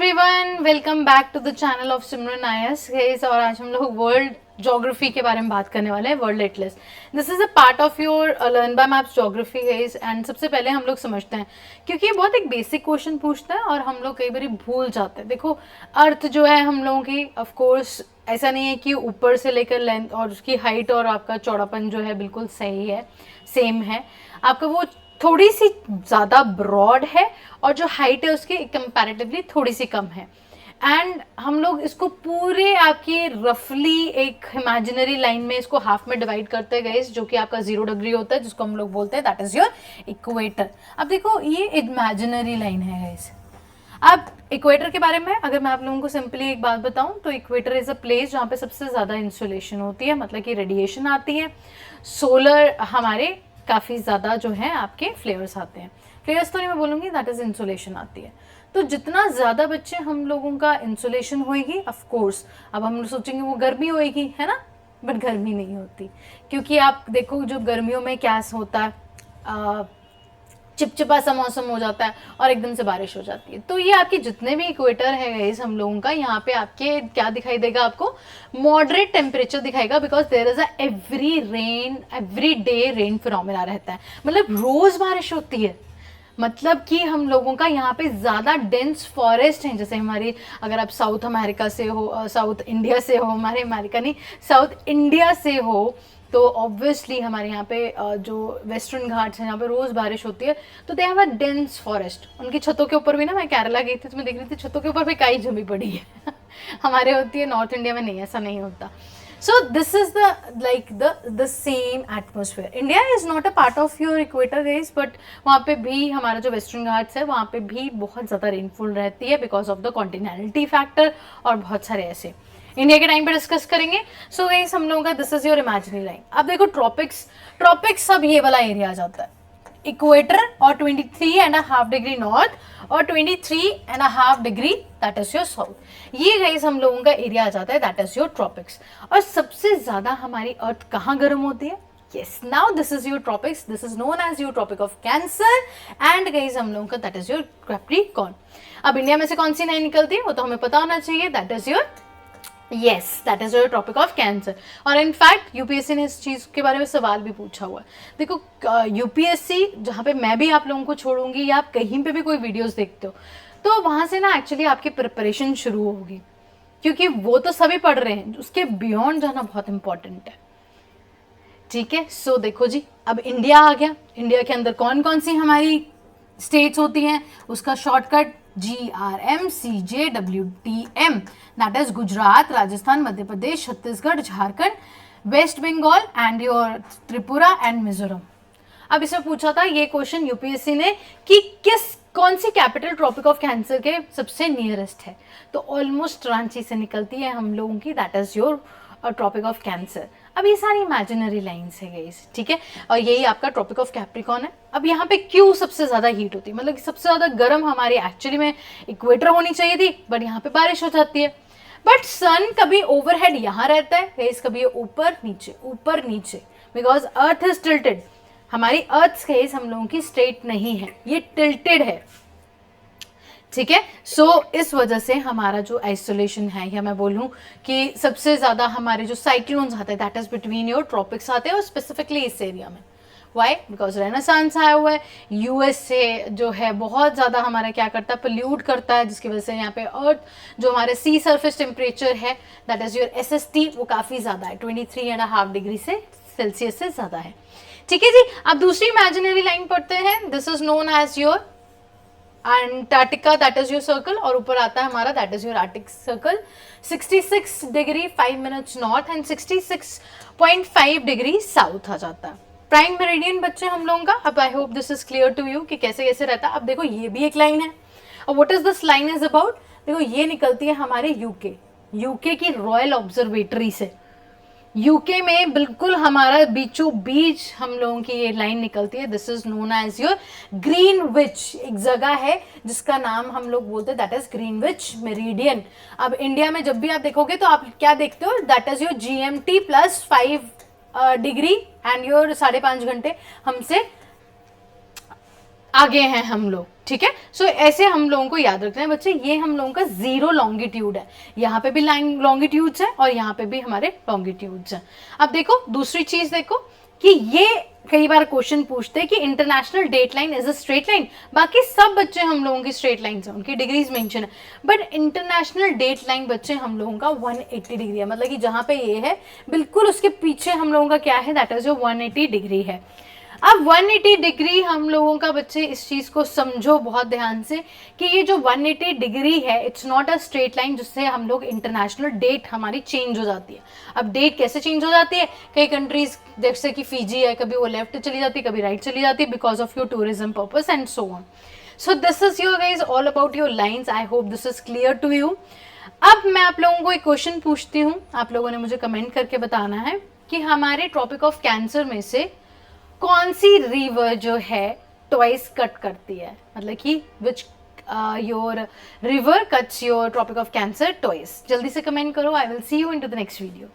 Everyone, welcome back to the channel of Simran IAS guys. और आज हम लोग वर्ल्ड ज्योग्राफी के बारे में बात करने वाले हैं। World Atlas, this is a part of your learn by maps geography guys. And सबसे पहले हम लोग समझते हैं, क्योंकि ये बहुत एक बेसिक क्वेश्चन पूछता है और हम लोग कई बार भूल जाते हैं। देखो, अर्थ जो है हम लोगों की, ऑफ कोर्स ऐसा नहीं है कि ऊपर से लेकर लेंथ और उसकी हाइट और आपका चौड़ापन जो है बिल्कुल सही है, सेम है। आपका वो थोड़ी सी ज़्यादा ब्रॉड है और जो हाइट है उसकी कंपैरेटिवली थोड़ी सी कम है। एंड हम लोग इसको पूरे आपकी रफली एक इमेजिनरी लाइन में इसको हाफ में डिवाइड करते गए, जो कि आपका 0 डिग्री होता है, जिसको हम लोग बोलते हैं दैट इज योर इक्वेटर। अब देखो, ये इमेजिनरी लाइन है गाइस। अब इक्वेटर के बारे में अगर मैं आप लोगों को सिंपली एक बात बताऊं तो इक्वेटर इज अ प्लेस जहाँ पे सबसे ज़्यादा इंसुलेशन होती है, मतलब कि रेडिएशन आती है। सोलर हमारे काफ़ी ज़्यादा जो है आपके फ्लेयर्स आते हैं। फ्लेयर्स तो नहीं मैं बोलूँगी, दैट इज़ इंसुलेशन आती है। तो जितना ज़्यादा बच्चे हम लोगों का इंसुलेशन होएगी, ऑफ कोर्स अब हम सोचेंगे वो गर्मी होएगी, है ना, बट गर्मी नहीं होती। क्योंकि आप देखो, जो गर्मियों में क्या होता है, चिपचिपा सा मौसम हो जाता है और एकदम से बारिश हो जाती है। तो ये आपके जितने भी इक्वेटर है गाइस हम लोगों का, यहाँ पे आपके क्या दिखाई देगा, आपको मॉडरेट टेम्परेचर दिखाएगा, because there is a every day rain phenomena रहता है। मतलब रोज बारिश होती है। मतलब कि हम लोगों का यहाँ पे ज़्यादा डेंस फॉरेस्ट हैं। जैसे हमारी, अगर आप साउथ अमेरिका से हो, साउथ इंडिया से हो, हमारे अमेरिका नहीं, साउथ इंडिया से हो, तो ऑब्वियसली हमारे यहाँ पे जो वेस्टर्न घाट्स हैं, यहाँ पे रोज़ बारिश होती है, तो they have a dense forest. उनकी छतों के ऊपर भी ना, मैं केरला गई थी तो मैं देख रही थी छतों के ऊपर भी काई जमी पड़ी है हमारे होती है, नॉर्थ इंडिया में नहीं, ऐसा नहीं होता। So this is the same atmosphere. India is not a part of your equator guys, but वहाँ पे भी हमारा जो वेस्टर्न घाट्स है वहाँ पे भी बहुत ज़्यादा रेनफॉल रहती है बिकॉज ऑफ द कॉन्टिनेंटलिटी फैक्टर और बहुत सारे ऐसे। इंडिया के टाइम पे डिस्कस करेंगे। सो गाइस हम लोगों का this is your imaginary line. अब देखो, ट्रॉपिक्स सब ये वाला एरिया आ जाता है, इक्वेटर और 23.5 डिग्री नॉर्थ और 23.5 degree that is your south. ये गाइस हम लोगों का एरिया आ जाता है, दैट इज योर ट्रॉपिक्स। और सबसे ज्यादा हमारी अर्थ कहाँ गर्म होती है? Yes, now this is your tropics, this is known as your tropic of Cancer and guys हम लोगों का दैट इज योर कैप्रिकॉर्न। अब इंडिया में से कौन सी लाइन निकलती है वो तो हमें पता होना चाहिए, that is your yes, that is your tropic of Cancer. और इनफैक्ट यूपीएससी ने इस चीज़ के बारे में सवाल भी पूछा हुआ है। देखो, यूपीएससी जहाँ पे मैं भी आप लोगों को छोड़ूंगी या आप कहीं पे भी कोई वीडियोस देखते हो, तो वहाँ से ना एक्चुअली आपकी प्रिपरेशन शुरू होगी, क्योंकि वो तो सभी पढ़ रहे हैं, उसके बियॉन्ड जाना बहुत इंपॉर्टेंट है। ठीक है, सो देखो जी, अब इंडिया आ गया। इंडिया के अंदर कौन कौन सी हमारी स्टेट्स होती हैं, उसका shortcut GRMCJWTM, that is Gujarat, Rajasthan, Madhya Pradesh, Chhattisgarh, Jharkhand, West Bengal and your Tripura and Mizoram. अब इसमें पूछा था ये क्वेश्चन यूपीएससी ने कि कौन सी कैपिटल ट्रॉपिक ऑफ कैंसर के सबसे नियरेस्ट है, तो ऑलमोस्ट रांची से निकलती है हम लोगों की, that is your tropic of Cancer. अब ये सारी इमेजिनरी लाइन्स है गाइस, ठीक है, और यही आपका ट्रॉपिक ऑफ कैप्रिकॉर्न है। अब यहाँ पे क्यों सबसे ज्यादा हीट होती है, मतलब सबसे ज्यादा गर्म हमारी एक्चुअली में इक्वेटर होनी चाहिए थी, बट यहाँ पे बारिश हो जाती है। बट सन कभी ओवरहेड यहाँ रहता है गाइस, कभी ऊपर नीचे, बिकॉज अर्थ इज टिल्टेड। हमारी अर्थ गाइस हम लोगों की स्ट्रेट नहीं है, ये टिल्टेड है, ठीक है। सो इस वजह से हमारा जो आइसोलेशन है, या मैं बोलूँ कि सबसे ज़्यादा हमारे जो साइक्लोन्स आते हैं that is between your tropics आते हैं, और स्पेसिफिकली इस एरिया में। वाई? बिकॉज रेनेसांस आया हुआ है, यूएस से जो है बहुत ज़्यादा हमारा क्या करता है, पोल्यूट करता है, जिसकी वजह से यहाँ पे अर्थ जो हमारे सी सरफेस टेम्परेचर है दैट इज योर SST, वो काफ़ी ज़्यादा है, 23.5 डिग्री से सेल्सियस से ज़्यादा है। ठीक है जी, अब दूसरी इमेजिनरी लाइन पढ़ते हैं, this is known as your Antarctica, that is your circle, और ऊपर आता है हमारा that is your Arctic circle. 66 degree 5 minutes north and 66.5 degree south आ जाता है। प्राइम मेरिडियन बच्चे हम लोगों का। अब I hope this is clear to you कि कैसे कैसे रहता है। अब देखो, ये भी एक लाइन है, और what is this line is about, देखो ये निकलती है हमारे यूके की रॉयल ऑब्जर्वेटरी से। यूके में बिल्कुल हमारा बीचों बीच हम लोगों की ये लाइन निकलती है, this is known as your Greenwich. एक जगह है जिसका नाम हम लोग बोलते हैं दैट इज ग्रीनविच मेरिडियन। अब इंडिया में जब भी आप देखोगे तो आप क्या देखते हो, that is your GMT plus 5 degree and your 5.5 घंटे हमसे आगे हैं हम लोग, ठीक है। सो ऐसे हम लोगों को याद रखना है बच्चे, ये हम लोगों का 0 लॉन्गिट्यूड है, यहाँ पे भी लाइन लॉन्गिट्यूड्स है और यहाँ पे भी हमारे लॉन्गिट्यूड्स हैं। अब देखो दूसरी चीज देखो कि ये कई बार क्वेश्चन पूछते हैं कि international date line is a straight line. बाकी सब बच्चे हम लोगों की स्ट्रेट लाइन्स हैं, उनकी डिग्रीज मेंशन है, बट इंटरनेशनल डेट लाइन बच्चे हम लोगों का 180 डिग्री है, मतलब कि जहां पे ये है बिल्कुल उसके पीछे हम लोगों का क्या है, दैट इज जो 180 डिग्री है। अब 180 डिग्री हम लोगों का बच्चे इस चीज को समझो बहुत ध्यान से कि ये जो 180 डिग्री है it's not a straight line जिससे हम लोग इंटरनेशनल डेट हमारी चेंज हो जाती है। अब डेट कैसे चेंज हो जाती है, कई कंट्रीज जैसे कि फीजी है, कभी वो लेफ्ट चली जाती है, कभी राइट चली जाती है, because of your tourism purpose and so on. So this is your guys all about your lines. I hope this is clear to you. अब मैं आप लोगों को एक क्वेश्चन पूछती हूँ, आप लोगों ने मुझे कमेंट करके बताना है कि हमारे ट्रॉपिक ऑफ कैंसर में से कौन सी रिवर जो है ट्वाइस कट करती है, मतलब कि which your river cuts your tropic of Cancer twice. जल्दी से कमेंट करो। I will see you in to the next video.